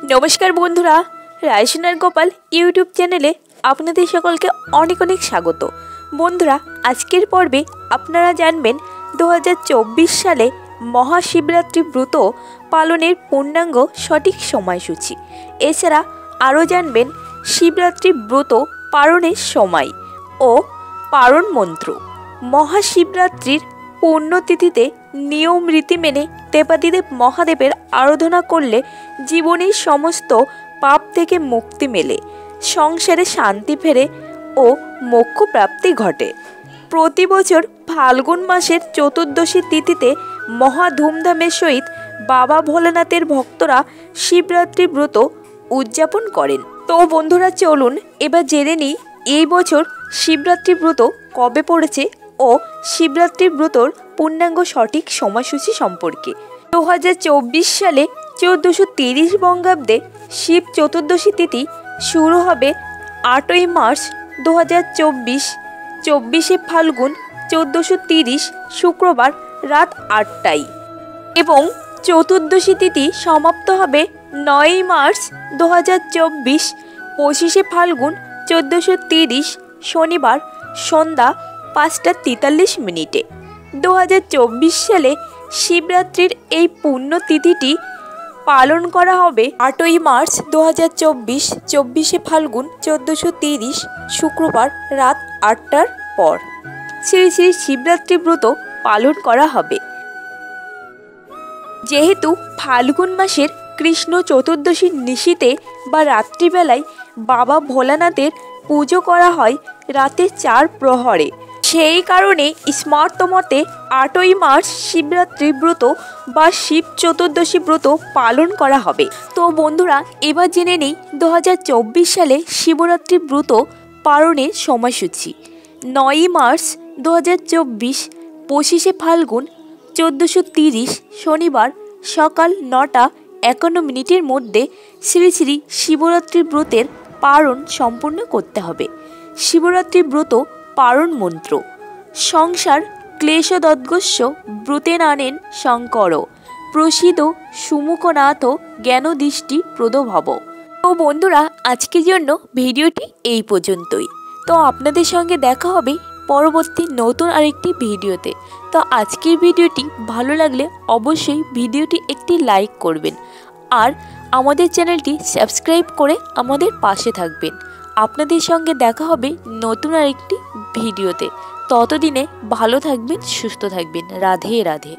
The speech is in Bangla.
নমস্কার বন্ধুরা, রায়সোনার গোপাল ইউটিউব চ্যানেলে আপনাদের সকলকে অনেক অনেক স্বাগত। বন্ধুরা, আজকের পর্বে আপনারা জানবেন 2024 সালে মহাশিবরাত্রি ব্রত পালনের পূর্ণাঙ্গ সঠিক সময়সূচি। এছাড়া আরও জানবেন শিবরাত্রি ব্রত পালনের সময় ও পালন মন্ত্র। মহাশিবরাত্রির পুণ্যতিথিতে নিয়ম রীতি মেনে দেবাদিদেব মহাদেবের আরাধনা করলে জীবনের সমস্ত পাপ থেকে মুক্তি মেলে, সংসারে শান্তি ফেরে ও মোক্ষ প্রাপ্তি ঘটে। প্রতি বছর ফাল্গুন মাসের চতুর্দশী তিথিতে মহা ধুমধামের সহিত বাবা ভোলানাথের ভক্তরা শিবরাত্রি ব্রত উদযাপন করেন। তো বন্ধুরা, চলুন এবার জেনে নিই এই বছর শিবরাত্রি ব্রত কবে পড়েছে ও শিবরাত্রি ব্রতর পূর্ণাঙ্গ সঠিক সময়সূচি সম্পর্কে। 2024 সালে 1430 বঙ্গাব্দে শিব চতুর্দশী তিথি শুরু হবে 8ই মার্চ 2024, 24শে ফাল্গুন 1430 শুক্রবার রাত 8টায় এবং চতুর্দশী তিথি সমাপ্ত হবে 9ই মার্চ 2024, 25শে ফাল্গুন 1430 শনিবার সন্ধ্যা 5:43। 2024 সালে শিবরাত্রির এই পুণ্যতিথিটি পালন করা হবে 8ই মার্চ 2024, 24শে ফাল্গুন 1430 শুক্রবার রাত 8টার পর শ্রী শ্রী শিবরাত্রি ব্রত পালন করা হবে। যেহেতু ফাল্গুন মাসের কৃষ্ণ চতুর্দশীর নিশীতে বা রাত্রিবেলায় বাবা ভোলানাথের পুজো করা হয় রাতে 4 প্রহরে, সেই কারণে স্মার্ত মতে 8ই মার্চ শিবরাত্রি ব্রত বা শিব চতুর্দশী ব্রত পালন করা হবে। তো বন্ধুরা, এবার জেনে নেই 2024 সালে শিবরাত্রি ব্রত পালনের সময়সূচি। 9ই মার্চ 2024, 25শে ফাল্গুন 1430 শনিবার সকাল 9:51 মধ্যে শ্রী শ্রী শিবরাত্রি ব্রতের পালন সম্পূর্ণ করতে হবে। শিবরাত্রি ব্রত পালন মন্ত্র: সংসার ক্লেশদদ্গস্য ব্রতেনানেন শঙ্কর, প্রসিদ সুমুখনাথ জ্ঞানদৃষ্টি প্রদভব। তো বন্ধুরা, আজকের জন্য ভিডিওটি এই পর্যন্তই। তো আপনাদের সঙ্গে দেখা হবে পরবর্তী নতুন আরেকটি ভিডিওতে। তো আজকের ভিডিওটি ভালো লাগলে অবশ্যই ভিডিওটি একটি লাইক করবেন আর আমাদের চ্যানেলটি সাবস্ক্রাইব করে আমাদের পাশে থাকবেন। আপনাদের সঙ্গে দেখা হবে নতুন আরেকটি ভিডিওতে। ততদিনে ভালো থাকবেন, সুস্থ থাকবেন। রাধে রাধে।